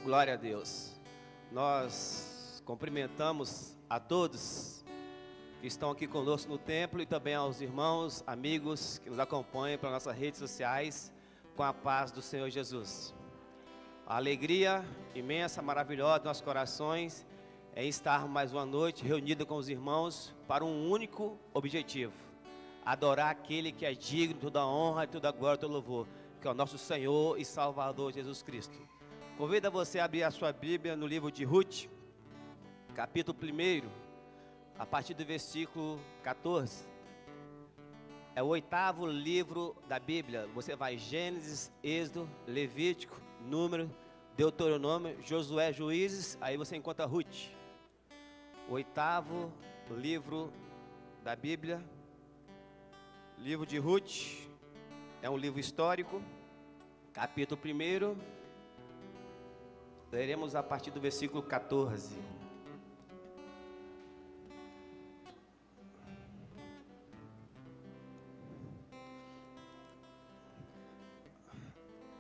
Glória a Deus. Nós cumprimentamos a todos que estão aqui conosco no templo e também aos irmãos, amigos que nos acompanham pelas nossas redes sociais, com a paz do Senhor Jesus. A alegria imensa, maravilhosa dos nossos corações é estar mais uma noite reunidos com os irmãos para um único objetivo: adorar aquele que é digno de toda a honra, toda a glória, todo louvor, que é o nosso Senhor e Salvador Jesus Cristo. Convido você a abrir a sua Bíblia no livro de Ruth, capítulo 1, a partir do versículo 14. É o 8º livro da Bíblia. Você vai Gênesis, Êxodo, Levítico, Número, Deuteronômio, Josué, Juízes, aí você encontra Ruth. O 8º livro da Bíblia, livro de Ruth, é um livro histórico, capítulo 1, leremos a partir do versículo 14.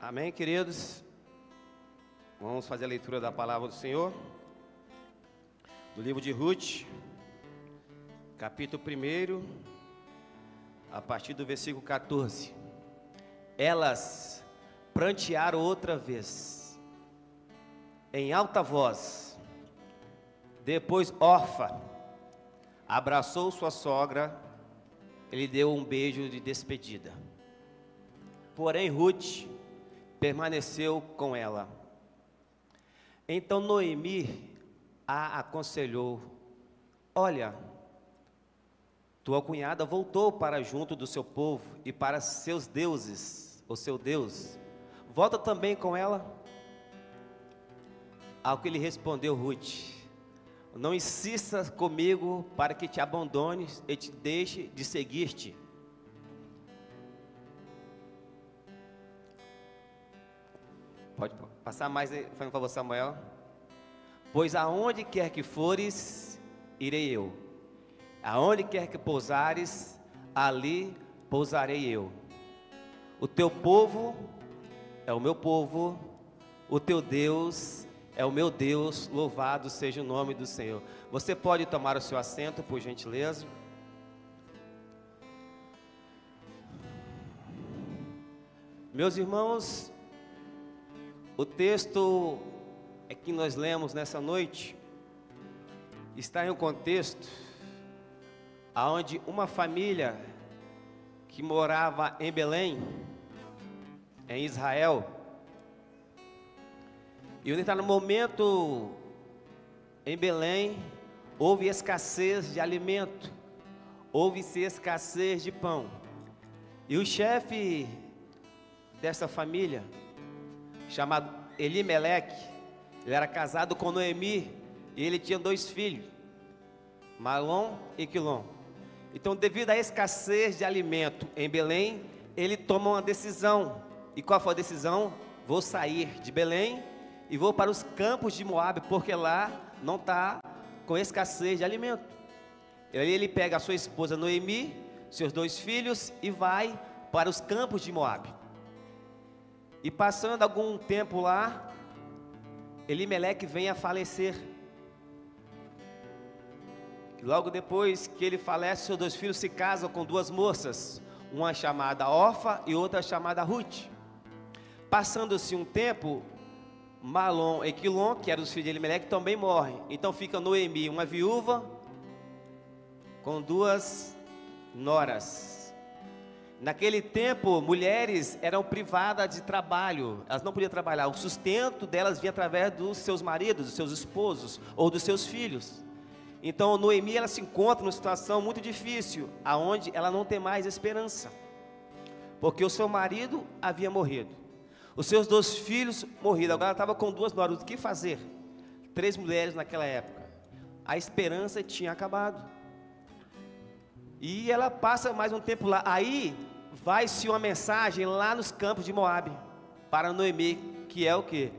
Amém, queridos? Vamos fazer a leitura da palavra do Senhor, do livro de Ruth, capítulo 1, a partir do versículo 14. Elas prantearam outra vez, em alta voz. Depois Orfa abraçou sua sogra e lhe deu um beijo de despedida. Porém Ruth permaneceu com ela. Então Noemi a aconselhou: olha, tua cunhada voltou para junto do seu povo e para seus deuses, o seu Deus. Volta também com ela. Ao que lhe respondeu Ruth: não insista comigo para que te abandones e te deixe de seguir-te. Pode passar mais, por favor, Samuel. Pois aonde quer que fores, irei eu. Aonde quer que pousares, ali pousarei eu. O teu povo é o meu povo, o teu Deus é o meu Deus, louvado seja o nome do Senhor. Você pode tomar o seu assento, por gentileza. Meus irmãos, o texto que nós lemos nessa noite está em um contexto onde uma família que morava em Belém, em Israel, e onde está no momento em Belém, houve escassez de alimento, houve-se escassez de pão, e o chefe dessa família, chamado Elimeleque, ele era casado com Noemi, e ele tinha 2 filhos, Malom e Quilom. Então, devido à escassez de alimento em Belém, ele toma uma decisão. E qual foi a decisão? Vou sair de Belém e vou para os campos de Moabe, porque lá não está com escassez de alimento. Aí ele pega a sua esposa Noemi, seus 2 filhos, e vai para os campos de Moabe. E passando algum tempo lá, Elimeleque vem a falecer. Logo depois que ele falece, seus 2 filhos se casam com 2 moças, uma chamada Orfa e outra chamada Ruth. Passando-se um tempo, Malom e Quilom, que eram os filhos de Elimeleque, também morrem. Então fica Noemi, uma viúva, com 2 noras. Naquele tempo, mulheres eram privadas de trabalho, elas não podiam trabalhar, o sustento delas vinha através dos seus maridos, dos seus esposos ou dos seus filhos. Então Noemi, ela se encontra numa situação muito difícil, aonde ela não tem mais esperança, porque o seu marido havia morrido, os seus 2 filhos morridos, agora ela estava com 2 noras. O que fazer? 3 mulheres naquela época, a esperança tinha acabado. E ela passa mais um tempo lá. Aí vai-se uma mensagem lá nos campos de Moabe para Noemi, que é o que?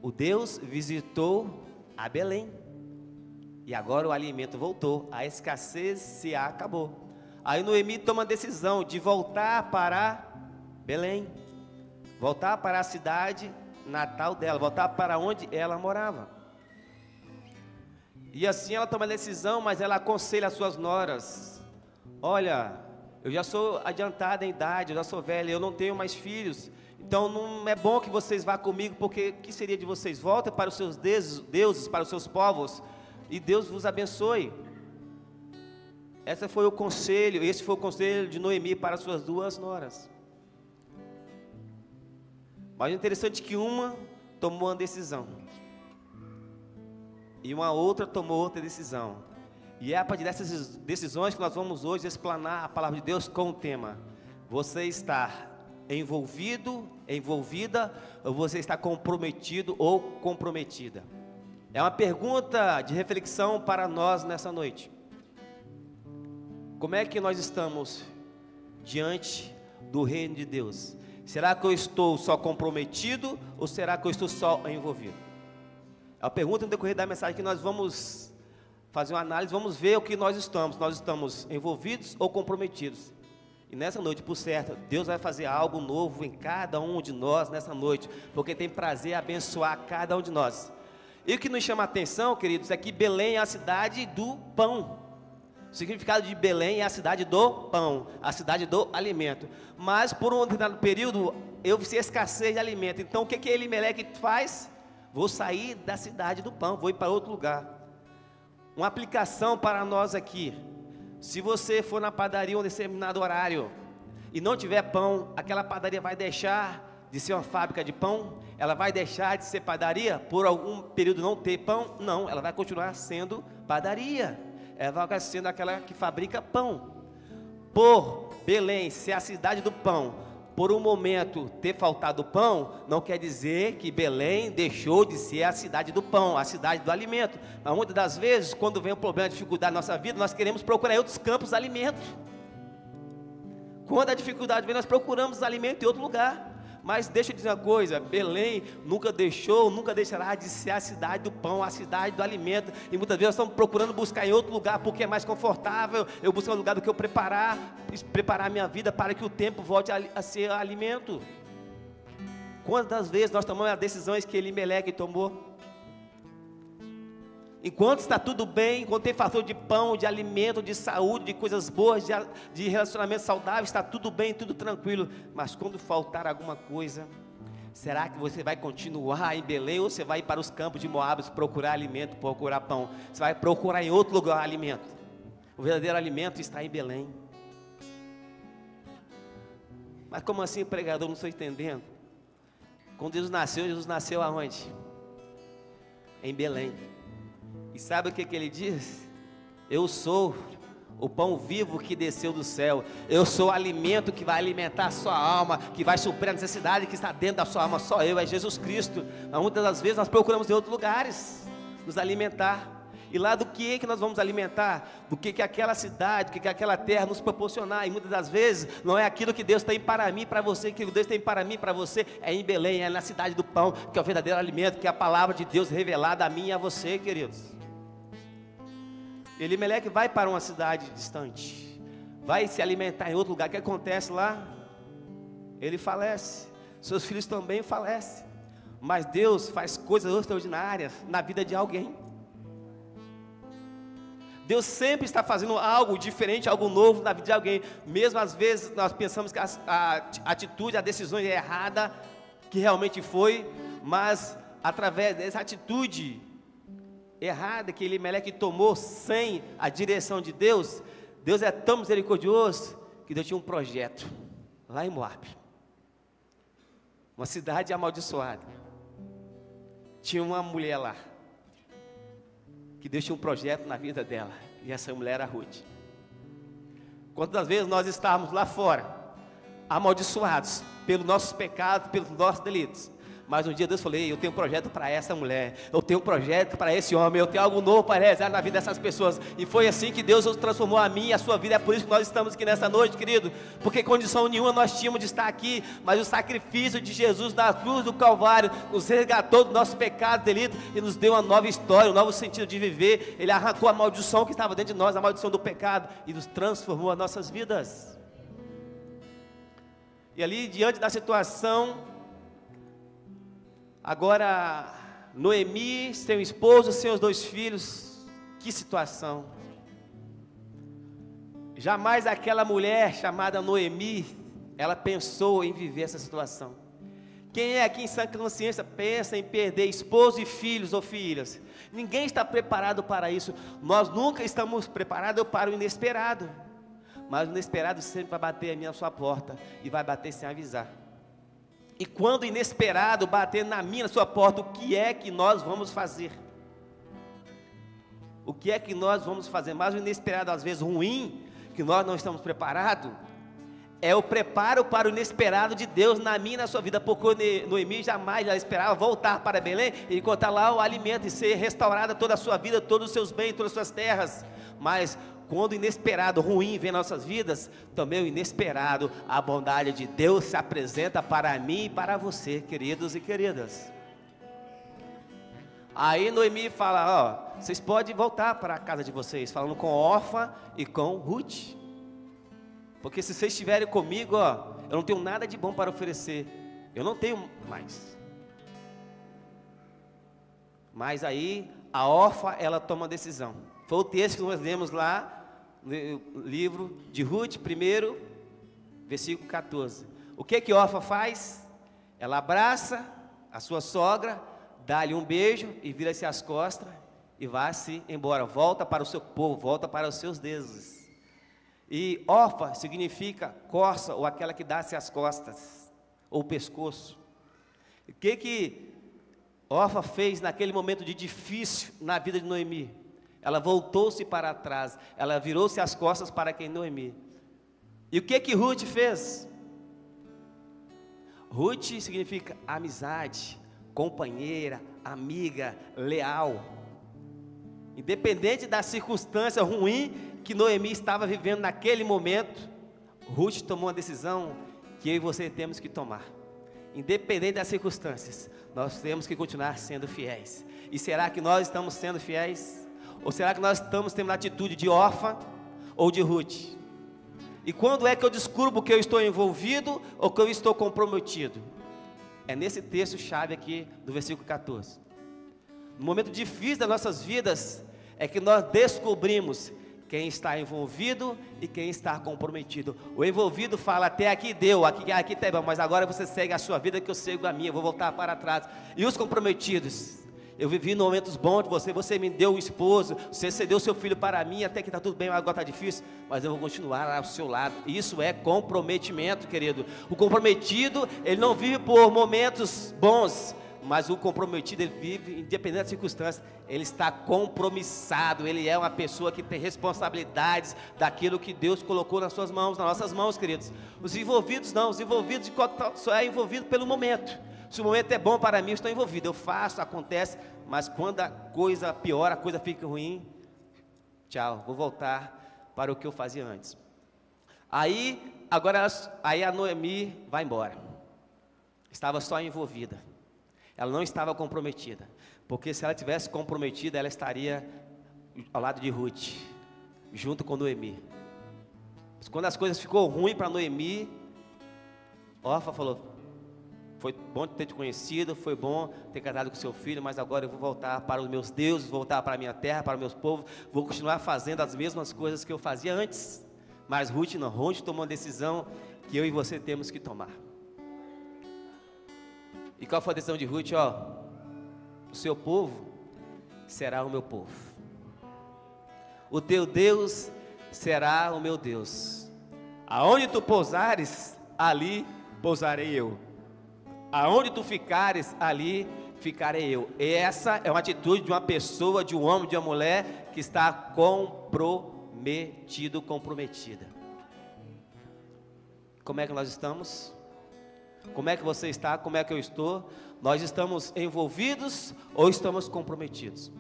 O Deus visitou a Belém. E agora o alimento voltou, a escassez se acabou. Aí Noemi toma a decisão de voltar para Belém, voltar para a cidade natal dela, voltar para onde ela morava. E assim ela toma a decisão, mas ela aconselha as suas noras: olha, eu já sou adiantada em idade, eu já sou velha, eu não tenho mais filhos, então não é bom que vocês vá comigo, porque o que seria de vocês? Voltem para os seus deuses, para os seus povos, e Deus vos abençoe. Esse foi o conselho de Noemi para as suas duas noras. Mas é interessante que uma tomou uma decisão e uma outra tomou outra decisão. E é a partir dessas decisões que nós vamos hoje explanar a palavra de Deus com o tema: você está envolvido, envolvida, ou você está comprometido ou comprometida? É uma pergunta de reflexão para nós nessa noite. Como é que nós estamos diante do reino de Deus? Será que eu estou só comprometido ou será que eu estou só envolvido? É uma pergunta no decorrer da mensagem que nós vamos fazer uma análise, vamos ver o que nós estamos. Nós estamos envolvidos ou comprometidos? E nessa noite, por certo, Deus vai fazer algo novo em cada um de nós nessa noite, porque tem prazer em abençoar cada um de nós. E o que nos chama a atenção, queridos, é que Belém é a cidade do pão. O significado de Belém é a cidade do pão, a cidade do alimento. Mas por um determinado período, houve escassez de alimento. Então o que Elimeleque faz? Vou sair da cidade do pão, vou ir para outro lugar. Uma aplicação para nós aqui: se você for na padaria em um determinado horário e não tiver pão, aquela padaria vai deixar de ser uma fábrica de pão? Ela vai deixar de ser padaria por algum período não ter pão? Não, ela vai continuar sendo padaria. Ela vai sendo aquela que fabrica pão. Por Belém ser a cidade do pão, por um momento ter faltado pão, não quer dizer que Belém deixou de ser a cidade do pão, a cidade do alimento. Mas muitas das vezes, quando vem um problema, dificuldade na nossa vida, nós queremos procurar em outros campos alimento. Quando a dificuldade vem, nós procuramos alimento em outro lugar. Mas deixa eu dizer uma coisa: Belém nunca deixou, nunca deixará de ser a cidade do pão, a cidade do alimento. E muitas vezes nós estamos procurando buscar em outro lugar, porque é mais confortável. Eu busco um lugar do que eu preparar a minha vida para que o tempo volte a ser alimento. Quantas vezes nós tomamos as decisões que Elimeleque tomou? Enquanto está tudo bem, enquanto tem fator de pão, de alimento, de saúde, de coisas boas, de relacionamento saudável, está tudo bem, tudo tranquilo. Mas quando faltar alguma coisa, será que você vai continuar em Belém ou você vai para os campos de Moabe procurar alimento, procurar pão? Você vai procurar em outro lugar alimento. O verdadeiro alimento está em Belém. Mas como assim, pregador? Não estou entendendo. Quando Jesus nasceu aonde? Em Belém. E sabe o que ele diz? Eu sou o pão vivo que desceu do céu. Eu sou o alimento que vai alimentar a sua alma, que vai suprir a necessidade que está dentro da sua alma. Só eu, é Jesus Cristo. Mas muitas das vezes nós procuramos em outros lugares nos alimentar. E lá do que nós vamos alimentar? Do que aquela cidade, do que aquela terra nos proporcionar. E muitas das vezes não é aquilo que Deus tem para mim, para você. Que Deus tem para mim, para você. É em Belém, é na cidade do pão, que é o verdadeiro alimento, que é a palavra de Deus revelada a mim e a você, queridos. Elimeleque vai para uma cidade distante, vai se alimentar em outro lugar. O que acontece lá? Ele falece, seus filhos também falecem. Mas Deus faz coisas extraordinárias na vida de alguém. Deus sempre está fazendo algo diferente, algo novo na vida de alguém. Mesmo às vezes nós pensamos que a atitude, a decisão é errada, que realmente foi, mas através dessa atitude errada que Elimeleque tomou sem a direção de Deus, Deus é tão misericordioso que Deus tinha um projeto lá em Moabe, uma cidade amaldiçoada. Tinha uma mulher lá que Deus tinha um projeto na vida dela, e essa mulher era Ruth. Quantas vezes nós estávamos lá fora amaldiçoados pelos nossos pecados, pelos nossos delitos, mas um dia Deus falou: eu tenho um projeto para essa mulher, eu tenho um projeto para esse homem, eu tenho algo novo para realizar na vida dessas pessoas. E foi assim que Deus transformou a mim e a sua vida. É por isso que nós estamos aqui nessa noite, querido, porque condição nenhuma nós tínhamos de estar aqui, mas o sacrifício de Jesus na cruz do Calvário nos resgatou do nosso pecado, delito, e nos deu uma nova história, um novo sentido de viver. Ele arrancou a maldição que estava dentro de nós, a maldição do pecado, e nos transformou as nossas vidas. E ali, diante da situação, Agora, Noemi, seu esposo, seus 2 filhos, que situação. Jamais aquela mulher chamada Noemi, ela pensou em viver essa situação. Quem é aqui em sã consciência pensa em perder esposo e filhos ou filhas? Ninguém está preparado para isso. Nós nunca estamos preparados para o inesperado. Mas o inesperado sempre vai bater na sua porta e vai bater sem avisar. E quando o inesperado bater na minha, na sua porta, o que é que nós vamos fazer? O que é que nós vamos fazer? Mas o inesperado, às vezes ruim, que nós não estamos preparados, é o preparo para o inesperado de Deus na minha e na sua vida. Porque Noemi jamais ela esperava voltar para Belém e encontrar lá o alimento e ser restaurada toda a sua vida, todos os seus bens, todas as suas terras. Mas quando o inesperado ruim vem em nossas vidas, também o inesperado, a bondade de Deus se apresenta para mim e para você, queridos e queridas. Aí Noemi fala, ó, vocês podem voltar para a casa de vocês, falando com Orfa e com Ruth. Porque se vocês estiverem comigo, ó, eu não tenho nada de bom para oferecer. Eu não tenho mais. Mas aí a Orfa, ela toma uma decisão. Foi o texto que nós lemos lá no livro de Ruth, 1, versículo 14. O que Orfa faz? Ela abraça a sua sogra, dá-lhe um beijo e vira-se as costas e vai-se embora. Volta para o seu povo, volta para os seus deuses. E Orfa significa corça, ou aquela que dá-se as costas, ou o pescoço. O que Orfa fez naquele momento de difícil na vida de Noemi? Ela voltou-se para trás, ela virou-se as costas para quem? Noemi. E o que Ruth fez? Ruth significa amizade, companheira, amiga, leal. Independente da circunstância ruim que Noemi estava vivendo naquele momento, Ruth tomou uma decisão que eu e você temos que tomar. Independente das circunstâncias, nós temos que continuar sendo fiéis. E será que nós estamos sendo fiéis? Ou será que nós estamos tendo a atitude de Orfa ou de Ruth? E quando é que eu descubro que eu estou envolvido ou que eu estou comprometido? É nesse texto chave aqui do versículo 14. No momento difícil das nossas vidas, é que nós descobrimos quem está envolvido e quem está comprometido. O envolvido fala, até aqui deu, aqui tá bom, mas agora você segue a sua vida que eu sigo a minha, eu vou voltar para trás. E os comprometidos? Eu vivi momentos bons de você me deu um esposo, você cedeu seu filho para mim, até que está tudo bem, agora está difícil, mas eu vou continuar ao seu lado. Isso é comprometimento, querido. O comprometido, ele não vive por momentos bons, mas o comprometido, ele vive, independente das circunstâncias, ele está compromissado, ele é uma pessoa que tem responsabilidades daquilo que Deus colocou nas suas mãos, nas nossas mãos, queridos. Os envolvidos não, os envolvidos só é envolvido pelo momento. Se o momento é bom para mim, eu estou envolvido, eu faço, acontece, mas quando a coisa piora, a coisa fica ruim, tchau, vou voltar para o que eu fazia antes. Aí a Noemi vai embora, estava só envolvida, ela não estava comprometida, porque se ela tivesse comprometida, ela estaria ao lado de Ruth, junto com Noemi. Mas quando as coisas ficou ruim para Noemi, Orfa falou, foi bom ter te conhecido, foi bom ter casado com seu filho, mas agora eu vou voltar para os meus deuses, vou voltar para a minha terra, para os meus povos, vou continuar fazendo as mesmas coisas que eu fazia antes. Mas Ruth não, Ruth tomou uma decisão que eu e você temos que tomar. E qual foi a decisão de Ruth? O seu povo será o meu povo, o teu Deus será o meu Deus, aonde tu pousares, ali pousarei eu. Aonde tu ficares, ali ficarei eu. E essa é uma atitude de uma pessoa, de um homem, de uma mulher que está comprometido, comprometida. Como é que nós estamos? Como é que você está? Como é que eu estou? Nós estamos envolvidos ou estamos comprometidos?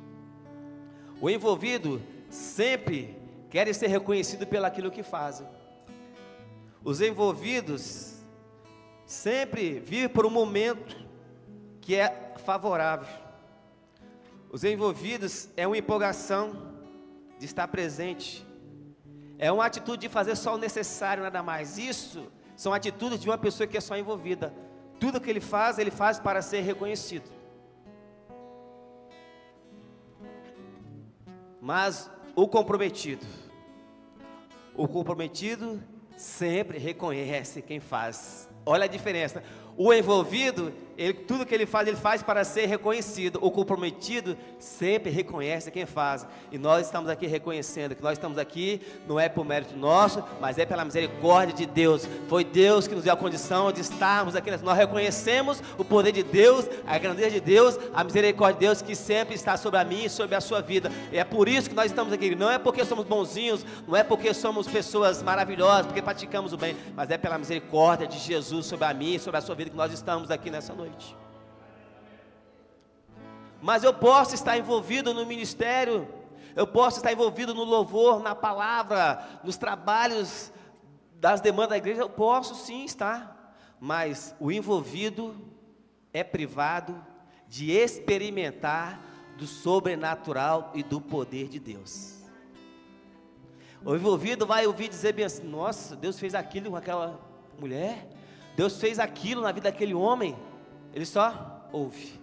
O envolvido sempre quer ser reconhecido pelo aquilo que fazem. Os envolvidos sempre vive por um momento que é favorável. Os envolvidos é uma empolgação de estar presente, é uma atitude de fazer só o necessário, nada mais. Isso são atitudes de uma pessoa que é só envolvida. Tudo que ele faz para ser reconhecido. Mas o comprometido sempre reconhece quem faz. Olha a diferença. O envolvido, tudo que ele faz para ser reconhecido. O comprometido sempre reconhece quem faz. E nós estamos aqui reconhecendo que nós estamos aqui, não é por mérito nosso, mas é pela misericórdia de Deus. Foi Deus que nos deu a condição de estarmos aqui. Nós reconhecemos o poder de Deus, a grandeza de Deus, a misericórdia de Deus que sempre está sobre a minha e sobre a sua vida. E é por isso que nós estamos aqui. Não é porque somos bonzinhos, não é porque somos pessoas maravilhosas, porque praticamos o bem, mas é pela misericórdia de Jesus sobre a minha e sobre a sua vida que nós estamos aqui nessa noite. Mas eu posso estar envolvido no ministério, eu posso estar envolvido no louvor, na palavra, nos trabalhos das demandas da igreja, eu posso sim estar, mas o envolvido é privado de experimentar do sobrenatural e do poder de Deus. O envolvido vai ouvir dizer bem assim: nossa, Deus fez aquilo com aquela mulher, Deus fez aquilo na vida daquele homem. Ele só ouve.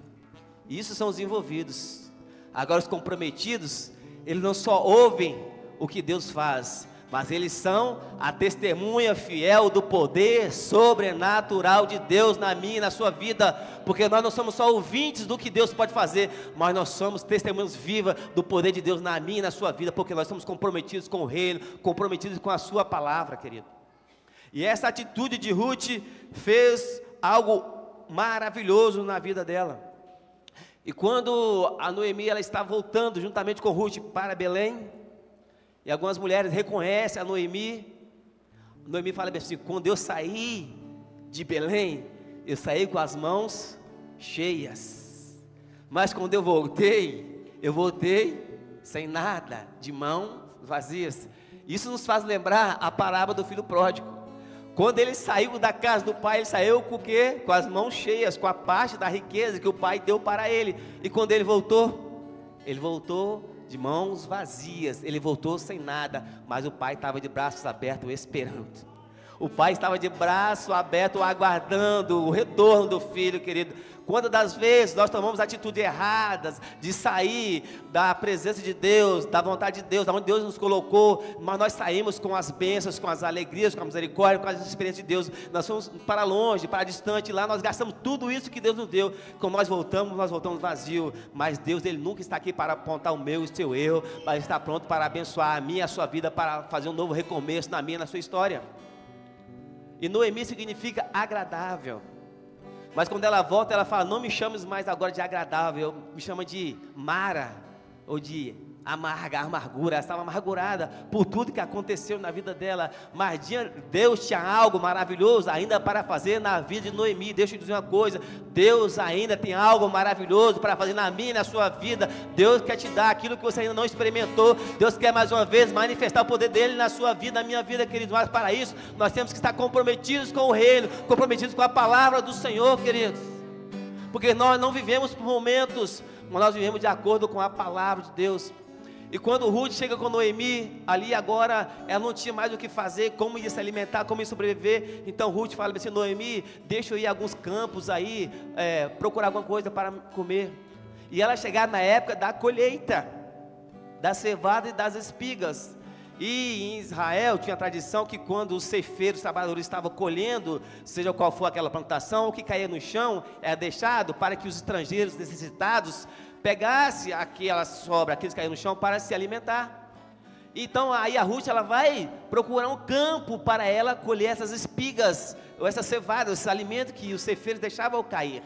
Isso são os envolvidos. Agora os comprometidos, eles não só ouvem o que Deus faz, mas eles são a testemunha fiel do poder sobrenatural de Deus na minha e na sua vida, porque nós não somos só ouvintes do que Deus pode fazer, mas nós somos testemunhas vivas do poder de Deus na minha e na sua vida, porque nós somos comprometidos com o reino, comprometidos com a sua palavra, querido. E essa atitude de Ruth fez algo maravilhoso na vida dela. E quando a Noemi ela está voltando juntamente com Ruth para Belém, e algumas mulheres reconhecem a Noemi fala bem assim: quando eu saí de Belém, eu saí com as mãos cheias, mas quando eu voltei sem nada, de mãos vazias. Isso nos faz lembrar a parábola do filho pródigo. Quando ele saiu da casa do pai, ele saiu com o quê? Com as mãos cheias, com a parte da riqueza que o pai deu para ele. E quando ele voltou de mãos vazias, ele voltou sem nada, mas o pai estava de braços abertos esperando. O pai estava de braço aberto aguardando o retorno do filho, querido. Quantas das vezes nós tomamos atitudes erradas de sair da presença de Deus, da vontade de Deus, da onde Deus nos colocou, mas nós saímos com as bênçãos, com as alegrias, com a misericórdia, com as experiências de Deus. Nós fomos para longe, para distante, lá nós gastamos tudo isso que Deus nos deu. Quando nós voltamos vazio, mas Deus, Ele nunca está aqui para apontar o meu e o seu erro, mas está pronto para abençoar a minha e a sua vida, para fazer um novo recomeço na minha e na sua história. E Noemi significa agradável. Mas quando ela volta, ela fala: não me chames mais agora de agradável, me chama de Mara, ou de amargura. Ela estava amargurada por tudo que aconteceu na vida dela, mas Deus tinha algo maravilhoso ainda para fazer na vida de Noemi. Deixa eu dizer uma coisa: Deus ainda tem algo maravilhoso para fazer na minha e na sua vida. Deus quer te dar aquilo que você ainda não experimentou. Deus quer mais uma vez manifestar o poder dele na sua vida, na minha vida, queridos. Mas para isso, nós temos que estar comprometidos com o reino, comprometidos com a palavra do Senhor, queridos, porque nós não vivemos por momentos, mas nós vivemos de acordo com a palavra de Deus. E quando Ruth chega com Noemi, ali agora, ela não tinha mais o que fazer, como ia se alimentar, como ia sobreviver. Então Ruth fala assim: Noemi, deixa eu ir a alguns campos aí, procurar alguma coisa para comer. E ela chegar na época da colheita, da cevada e das espigas. E em Israel tinha a tradição que quando os ceifeiros, os trabalhadores estavam colhendo, seja qual for aquela plantação, o que caía no chão era deixado para que os estrangeiros necessitados pegasse aquela sobra, aqueles que caíram no chão, para se alimentar. Então aí a Ruth, ela vai procurar um campo para ela colher essas espigas, ou essas cevadas, esse alimento que os ceifeiros deixavam cair.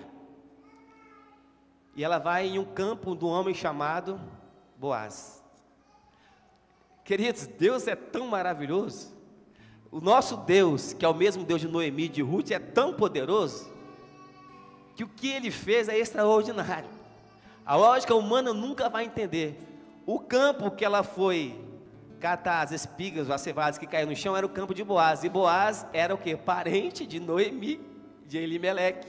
E ela vai em um campo de um homem chamado Boaz. Queridos, Deus é tão maravilhoso. O nosso Deus, que é o mesmo Deus de Noemi e de Ruth, é tão poderoso, que o que Ele fez é extraordinário. A lógica humana nunca vai entender. O campo que ela foi catar as espigas, as cevadas que caíram no chão, era o campo de Boaz. E Boaz era o quê? Parente de Noemi, de Elimeleque.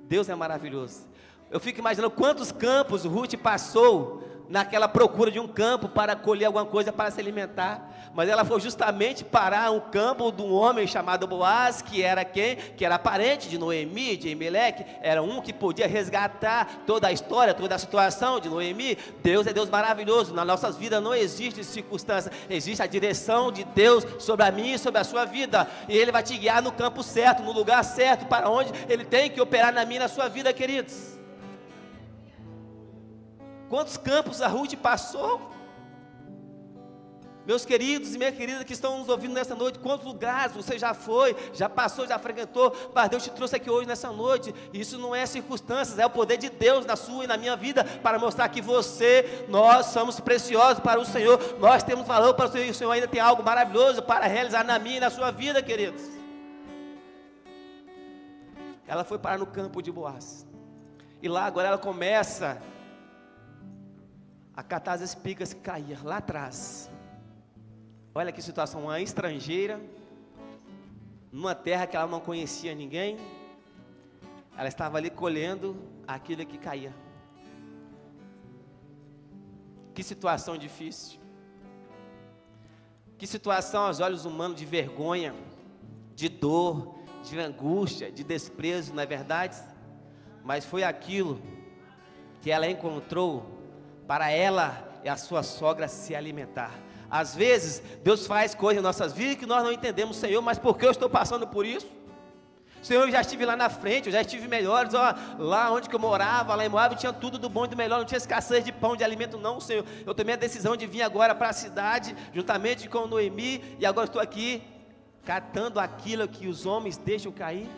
Deus é maravilhoso. Eu fico imaginando quantos campos Ruth passou naquela procura de um campo para colher alguma coisa para se alimentar, mas ela foi justamente parar um campo de um homem chamado Boaz, que era quem? Que era parente de Noemi, de Elimeleque, era um que podia resgatar toda a história, toda a situação de Noemi. Deus é Deus maravilhoso, nas nossas vidas não existe circunstância, existe a direção de Deus sobre a minha e sobre a sua vida, e Ele vai te guiar no campo certo, no lugar certo, para onde Ele tem que operar na minha e na sua vida, queridos. Quantos campos a Ruth passou? Meus queridos e minhas queridas que estão nos ouvindo nessa noite, quantos lugares você já foi, já passou, já frequentou, mas Deus te trouxe aqui hoje nessa noite. Isso não é circunstâncias, é o poder de Deus na sua e na minha vida, para mostrar que nós somos preciosos para o Senhor, nós temos valor para o Senhor, e o Senhor ainda tem algo maravilhoso para realizar na minha e na sua vida, queridos. Ela foi parar no campo de Boaz, e lá agora ela começa a catar as espigas que caíam lá atrás. Olha que situação, uma estrangeira, numa terra que ela não conhecia ninguém, ela estava ali colhendo aquilo que caía. Que situação difícil, que situação aos olhos humanos de vergonha, de dor, de angústia, de desprezo, não é verdade? Mas foi aquilo que ela encontrou para ela e a sua sogra se alimentar. Às vezes, Deus faz coisas em nossas vidas que nós não entendemos, Senhor, mas por que eu estou passando por isso? Senhor, eu já estive lá na frente, eu já estive melhores, lá onde que eu morava, lá em Moab, tinha tudo do bom e do melhor, não tinha escassez de pão, de alimento não, Senhor. Eu tomei a decisão de vir agora para a cidade, juntamente com Noemi, e agora estou aqui, catando aquilo que os homens deixam cair.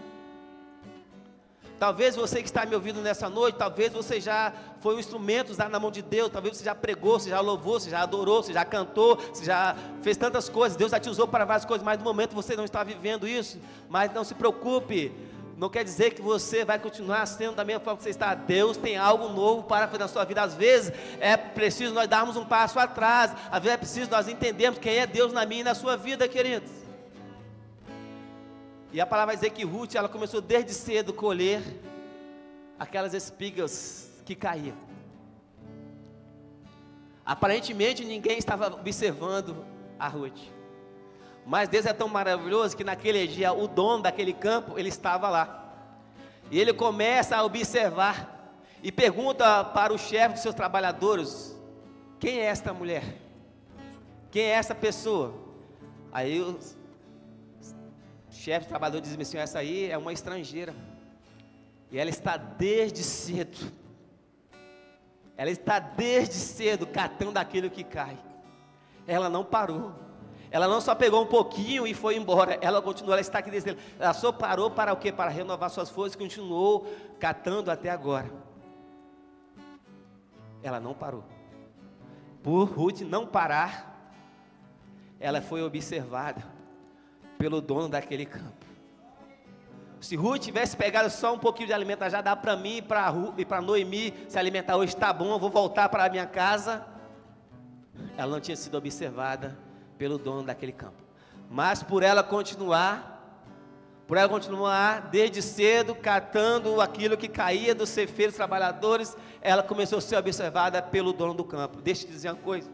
Talvez você que está me ouvindo nessa noite, talvez você já foi um instrumento usado na mão de Deus, talvez você já pregou, você já louvou, você já adorou, você já cantou, você já fez tantas coisas, Deus já te usou para várias coisas, mas no momento você não está vivendo isso. Mas não se preocupe, não quer dizer que você vai continuar sendo da mesma forma que você está. Deus tem algo novo para fazer na sua vida. Às vezes é preciso nós darmos um passo atrás, às vezes é preciso nós entendermos quem é Deus na minha e na sua vida, queridos. E a palavra vai dizer que Ruth, ela começou desde cedo a colher aquelas espigas que caíam. Aparentemente ninguém estava observando a Ruth, mas Deus é tão maravilhoso que naquele dia o dono daquele campo, ele estava lá, e ele começa a observar, e pergunta para o chefe dos seus trabalhadores: quem é esta mulher? Quem é essa pessoa? Aí os chefe do trabalhador diz assim: essa aí é uma estrangeira, e ela está desde cedo, catando aquilo que cai. Ela não parou, ela não só pegou um pouquinho e foi embora, ela continuou, ela está aqui desde cedo. Ela só parou para o quê? Para renovar suas forças, e continuou catando até agora. Ela não parou. Por Ruth não parar, ela foi observada pelo dono daquele campo. Se Ruth tivesse pegado só um pouquinho de alimento, já dá para mim e para Noemi se alimentar hoje, tá bom, eu vou voltar para a minha casa. Ela não tinha sido observada pelo dono daquele campo, mas por ela continuar desde cedo, catando aquilo que caía dos ceifeiros trabalhadores, ela começou a ser observada pelo dono do campo. Deixa eu te dizer uma coisa,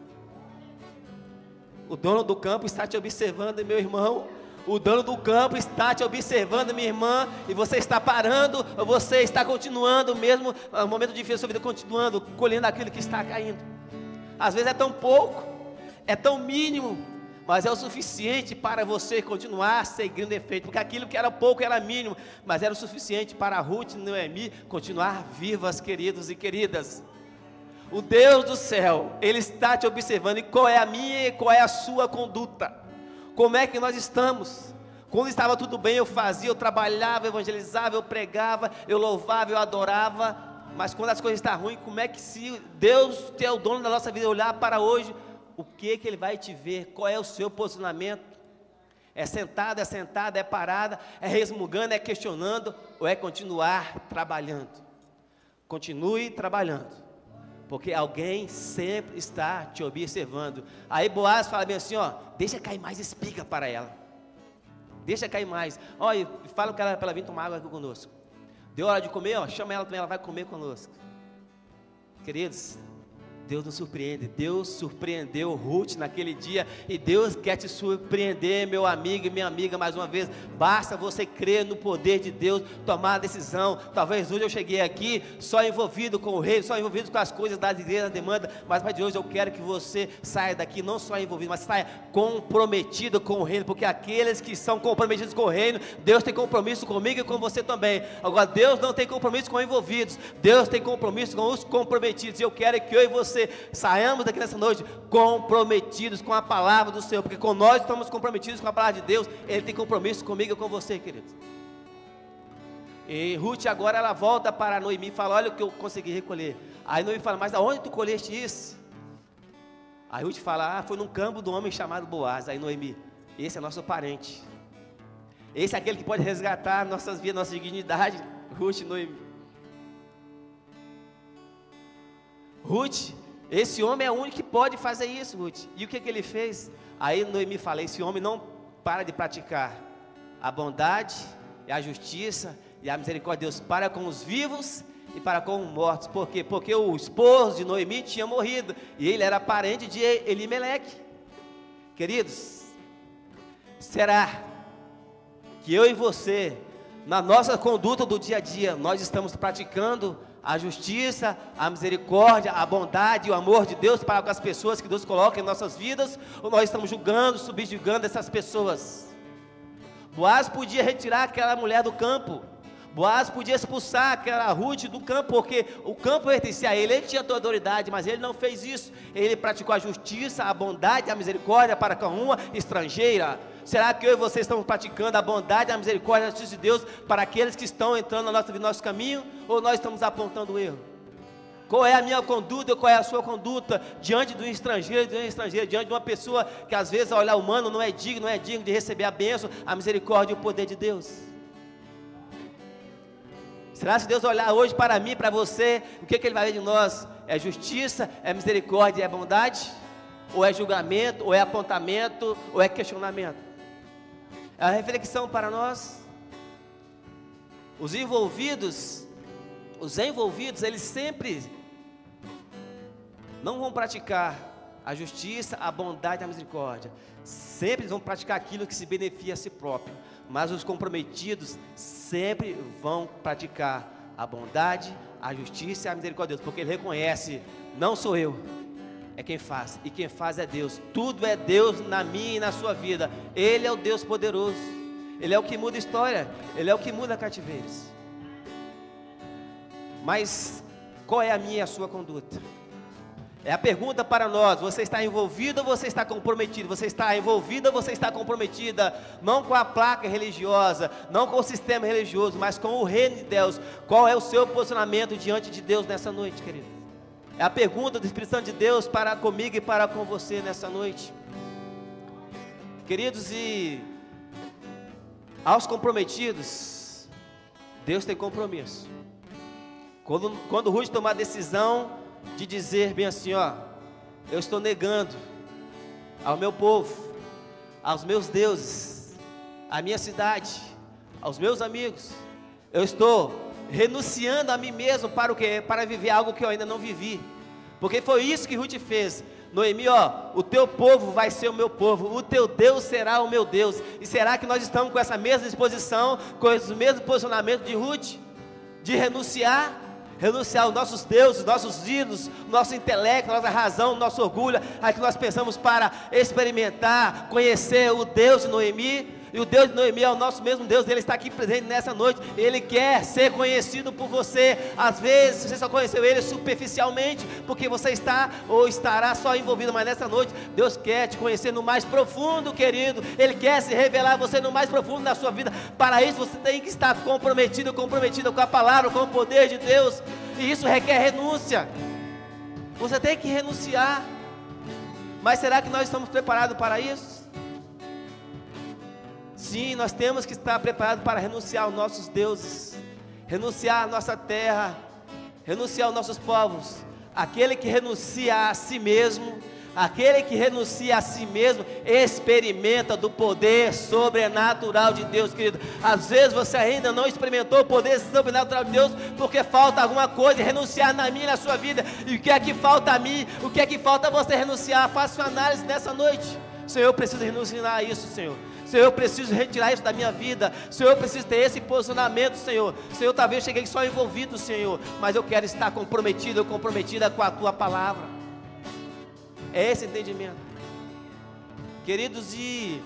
o dono do campo está te observando, meu irmão. O dono do campo está te observando, minha irmã, e você está parando, ou você está continuando, mesmo no momento difícil da sua vida, continuando, colhendo aquilo que está caindo. Às vezes é tão pouco, é tão mínimo, mas é o suficiente para você continuar seguindo em frente, porque aquilo que era pouco era mínimo, mas era o suficiente para Ruth e Noemi continuar vivas, queridos e queridas. O Deus do céu, Ele está te observando, e qual é a minha e qual é a sua conduta? Como é que nós estamos? Quando estava tudo bem, eu fazia, eu trabalhava, eu evangelizava, eu pregava, eu louvava, eu adorava. Mas quando as coisas estão ruins, como é que, se Deus, que é o dono da nossa vida, olhar para hoje, o que Ele vai te ver? Qual é o seu posicionamento? É sentada, é parada, é resmungando, é questionando, ou é continuar trabalhando? Continue trabalhando, porque alguém sempre está te observando. Aí Boaz fala bem assim, deixa cair mais espiga para ela, deixa cair mais, e fala para ela vir tomar água aqui conosco. Deu hora de comer, chama ela também, ela vai comer conosco. Queridos, Deus nos surpreende. Deus surpreendeu Ruth naquele dia, e Deus quer te surpreender, meu amigo e minha amiga, mais uma vez. Basta você crer no poder de Deus, tomar a decisão. Talvez hoje eu cheguei aqui só envolvido com o rei, só envolvido com as coisas da igreja, da demanda, mas de hoje eu quero que você saia daqui não só envolvido, mas saia comprometido com o reino, porque aqueles que são comprometidos com o reino, Deus tem compromisso comigo e com você também. Agora, Deus não tem compromisso com envolvidos, Deus tem compromisso com os comprometidos, e eu quero que eu e você saiamos daqui nessa noite comprometidos com a palavra do Senhor, porque quando nós estamos comprometidos com a palavra de Deus, Ele tem compromisso comigo e com você, queridos. E Ruth agora ela volta para Noemi e fala: olha o que eu consegui recolher. Aí Noemi fala: mas aonde tu colheste isso? Aí Ruth fala: foi num campo do homem chamado Boaz. Aí Noemi: esse é nosso parente, esse é aquele que pode resgatar nossas vidas, nossa dignidade. Ruth, Noemi. Ruth, esse homem é o único que pode fazer isso, Ruth. E o que ele fez? Aí Noemi fala: esse homem não para de praticar a bondade e a justiça e a misericórdia de Deus para com os vivos e para com os mortos. Por quê? Porque o esposo de Noemi tinha morrido, e ele era parente de Elimeleque. Queridos, será que eu e você, na nossa conduta do dia a dia, nós estamos praticando a justiça, a misericórdia, a bondade e o amor de Deus para com as pessoas que Deus coloca em nossas vidas, ou nós estamos julgando, subjugando essas pessoas? Boaz podia retirar aquela mulher do campo, Boaz podia expulsar aquela Ruth do campo, porque o campo pertencia a ele tinha toda a autoridade, mas ele não fez isso. Ele praticou a justiça, a bondade e a misericórdia para com uma estrangeira. Será que eu e você estamos praticando a bondade, a misericórdia e a justiça de Deus para aqueles que estão entrando na nossa vida, no nosso caminho, ou nós estamos apontando o erro? Qual é a minha conduta, qual é a sua conduta diante de um estrangeiro, diante de uma pessoa que às vezes ao olhar humano não é digno de receber a bênção, a misericórdia e o poder de Deus? Será que se Deus olhar hoje para mim, para você, o que Ele vai ver de nós? É justiça, é misericórdia e é bondade? Ou é julgamento, ou é apontamento, ou é questionamento? É a reflexão para nós. Os envolvidos, eles sempre não vão praticar a justiça, a bondade e a misericórdia. Sempre vão praticar aquilo que se beneficia a si próprio. Mas os comprometidos sempre vão praticar a bondade, a justiça e a misericórdia de Deus, porque ele reconhece: não sou eu, é quem faz, e quem faz é Deus. Tudo é Deus na minha e na sua vida. Ele é o Deus poderoso, Ele é o que muda a história, Ele é o que muda cativeiros. Mas qual é a minha e a sua conduta? É a pergunta para nós. Você está envolvido ou você está comprometido? Você está envolvido ou você está comprometida? Não com a placa religiosa, não com o sistema religioso, mas com o reino de Deus. Qual é o seu posicionamento diante de Deus nessa noite, querido? É a pergunta do Espírito Santo de Deus para comigo e para com você nessa noite. Queridos, e aos comprometidos, Deus tem compromisso. Quando Ruth tomar a decisão de dizer bem assim: ó, eu estou negando ao meu povo, aos meus deuses, à minha cidade, aos meus amigos, eu estou renunciando a mim mesmo para o quê? Para viver algo que eu ainda não vivi. Porque foi isso que Ruth fez. Noemi, ó, o teu povo vai ser o meu povo, o teu Deus será o meu Deus. E será que nós estamos com essa mesma disposição, com esse mesmo posicionamento de Ruth, de renunciar aos nossos deuses, nossos ídolos, nosso intelecto, nossa razão, nosso orgulho, a que nós pensamos para experimentar, conhecer o Deus de Noemi? E o Deus de Noemi é o nosso mesmo Deus. Ele está aqui presente nessa noite. Ele quer ser conhecido por você. Às vezes você só conheceu Ele superficialmente, porque você está ou estará só envolvido. Mas nessa noite Deus quer te conhecer no mais profundo, querido. Ele quer se revelar a você no mais profundo da sua vida. Para isso você tem que estar comprometida com a palavra, com o poder de Deus. E isso requer renúncia. Você tem que renunciar. Mas será que nós estamos preparados para isso? Sim, nós temos que estar preparados para renunciar aos nossos deuses, renunciar à nossa terra, renunciar aos nossos povos. Aquele que renuncia a si mesmo Aquele que renuncia a si mesmo, experimenta do poder sobrenatural de Deus, querido. Às vezes você ainda não experimentou o poder sobrenatural de Deus, porque falta alguma coisa, renunciar na minha e na sua vida. E o que é que falta a mim? O que é que falta a você renunciar? Faça uma análise nessa noite. Senhor, eu preciso renunciar a isso, Senhor. Senhor, eu preciso retirar isso da minha vida. Senhor, eu preciso ter esse posicionamento, Senhor. Senhor, talvez eu cheguei só envolvido, Senhor, mas eu quero estar comprometido ou comprometida com a Tua palavra. É esse entendimento, queridos. E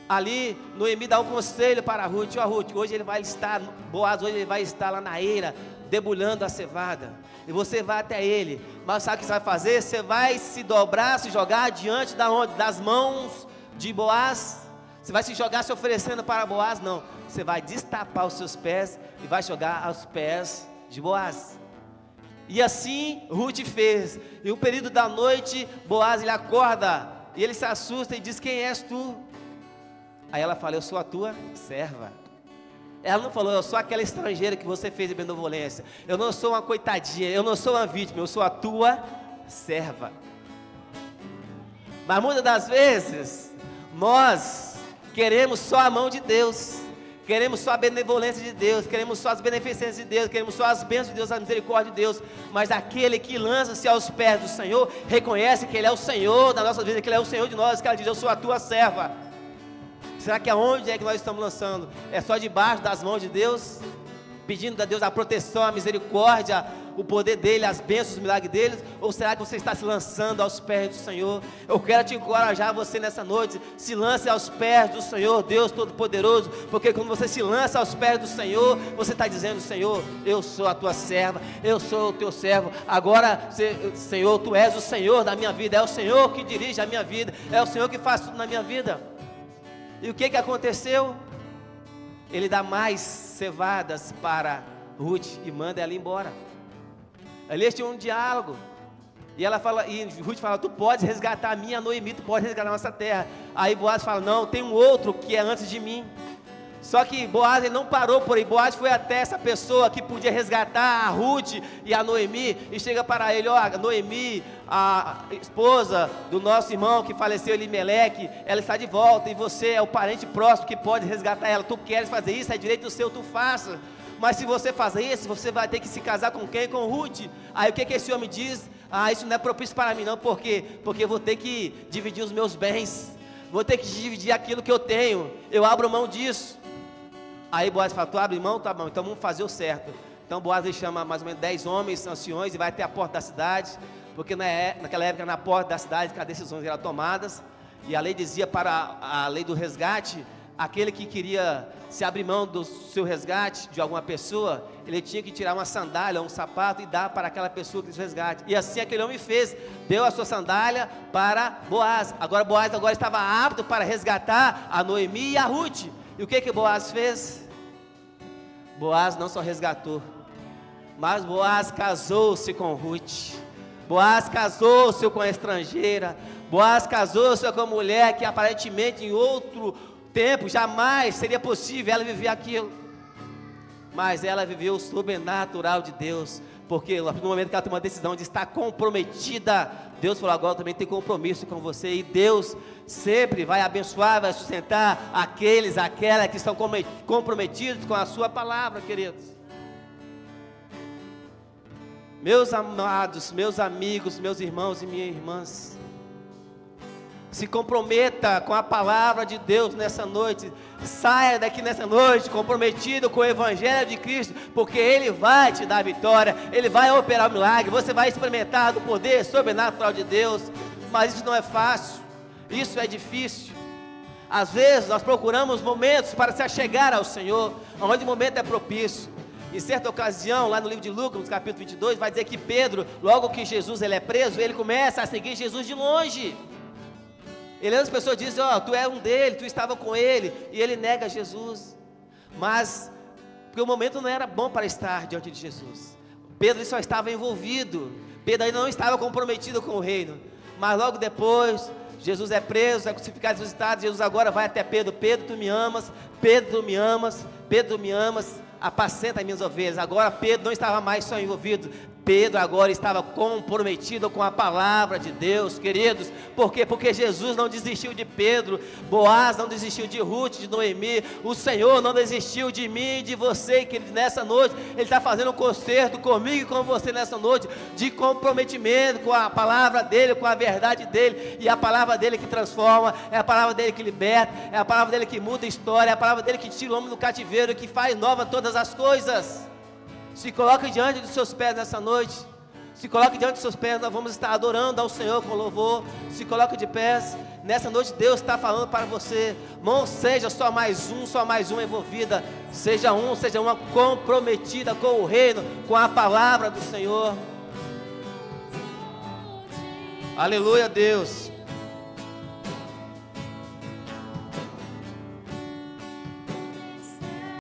ali Noemi dá um conselho para Ruth: ó Ruth, hoje ele vai estar, Boaz hoje ele vai estar lá na eira, debulhando a cevada, e você vai até ele, mas sabe o que você vai fazer? Você vai se dobrar, se jogar diante das mãos de Boaz. Você vai se jogar se oferecendo para Boaz? Não, você vai destapar os seus pés e vai jogar aos pés de Boaz. E assim Ruth fez. E o período da noite, Boaz ele acorda e ele se assusta e diz: quem és tu? Aí ela fala: eu sou a tua serva. Ela não falou: eu sou aquela estrangeira que você fez de benevolência, eu não sou uma coitadinha, eu não sou uma vítima, eu sou a tua serva. Mas muitas das vezes nós queremos só a mão de Deus, queremos só a benevolência de Deus, queremos só as beneficências de Deus, queremos só as bênçãos de Deus, a misericórdia de Deus. Mas aquele que lança-se aos pés do Senhor, reconhece que Ele é o Senhor da nossa vida, que Ele é o Senhor de nós, que ela diz: eu sou a tua serva. Será que aonde é que nós estamos lançando? É só debaixo das mãos de Deus? Pedindo a Deus a proteção, a misericórdia, o poder dEle, as bênçãos, os milagres dEle? Ou será que você está se lançando aos pés do Senhor? Eu quero te encorajar, você nessa noite: se lance aos pés do Senhor, Deus Todo-Poderoso, porque quando você se lança aos pés do Senhor, você está dizendo: Senhor, eu sou a tua serva, eu sou o teu servo. Agora, Senhor, tu és o Senhor da minha vida, é o Senhor que dirige a minha vida, é o Senhor que faz tudo na minha vida. E o que aconteceu? Ele dá mais cevadas para Ruth e manda ela embora. Ali eles tinham um diálogo. E ela fala, e Ruth fala: tu podes resgatar a minha Noemi, tu pode resgatar a nossa terra. Aí Boaz fala: não, tem um outro que é antes de mim. Só que Boaz ele não parou por aí. Boaz foi até essa pessoa que podia resgatar a Ruth e a Noemi, e chega para ele: ó, Noemi, a esposa do nosso irmão que faleceu, Elimeleque, ela está de volta, e você é o parente próximo que pode resgatar ela. Tu queres fazer isso? É direito seu, tu faça. Mas se você fazer isso, você vai ter que se casar com quem? Com Ruth. Aí o que esse homem diz? Ah, isso não é propício para mim não. Por quê? Porque eu vou ter que dividir os meus bens, vou ter que dividir aquilo que eu tenho, eu abro mão disso. Aí Boaz fala: tu abre mão? Tá bom, então vamos fazer o certo. Então Boaz ele chama mais ou menos 10 homens anciões e vai até a porta da cidade, porque naquela época na porta da cidade que as decisões eram tomadas, e a lei dizia, para a lei do resgate, aquele que queria se abrir mão do seu resgate de alguma pessoa, ele tinha que tirar uma sandália, um sapato e dar para aquela pessoa que fez o resgate. E assim aquele homem fez, deu a sua sandália para Boaz. Agora Boaz estava apto para resgatar a Noemi e a Ruth. E o que Boaz fez? Boaz não só resgatou, mas Boaz casou-se com Ruth. Boaz casou-se com a estrangeira. Boaz casou-se com a mulher que aparentemente em outro tempo jamais seria possível ela viver aquilo, mas ela viveu o sobrenatural de Deus, porque no momento que ela tomou a decisão de estar comprometida, Deus falou: agora eu também tenho compromisso com você. E Deus sempre vai abençoar, vai sustentar aquelas que estão comprometidos com a sua palavra, queridos. Meus amados, meus amigos, meus irmãos e minhas irmãs, se comprometa com a palavra de Deus nessa noite. Saia daqui nessa noite comprometido com o Evangelho de Cristo, porque Ele vai te dar vitória, Ele vai operar o milagre, você vai experimentar do poder sobrenatural de Deus. Mas isso não é fácil, isso é difícil. Às vezes nós procuramos momentos para se achegar ao Senhor, onde o momento é propício. Em certa ocasião, lá no livro de Lucas, no capítulo 22, vai dizer que Pedro, logo que Jesus ele é preso, ele começa a seguir Jesus de longe. As pessoas dizem: ó, tu é um dele, tu estava com ele, e ele nega Jesus. Mas, porque o momento não era bom para estar diante de Jesus. Pedro só estava envolvido, Pedro ainda não estava comprometido com o reino. Mas logo depois, Jesus é preso, é crucificado e ressuscitado. Jesus agora vai até Pedro: Pedro, tu me amas, Pedro, tu me amas, Pedro, tu me amas, apacenta as minhas ovelhas. Agora Pedro não estava mais só envolvido, Pedro agora estava comprometido com a palavra de Deus, queridos. Por quê? Porque Jesus não desistiu de Pedro, Boaz não desistiu de Ruth, de Noemi. O Senhor não desistiu de mim e de você, queridos. Nessa noite, Ele está fazendo um concerto comigo e com você nessa noite, de comprometimento com a palavra dEle, com a verdade dEle. E a palavra dEle que transforma, é a palavra dEle que liberta, é a palavra dEle que muda a história, é a palavra dEle que tira o homem do cativeiro, que faz nova todas as coisas. Se coloque diante dos seus pés nessa noite. Se coloque diante dos seus pés. Nós vamos estar adorando ao Senhor com louvor. Se coloque de pés. Nessa noite Deus está falando para você. Não seja só mais uma envolvida. Seja uma comprometida com o reino, com a palavra do Senhor. Aleluia, Deus.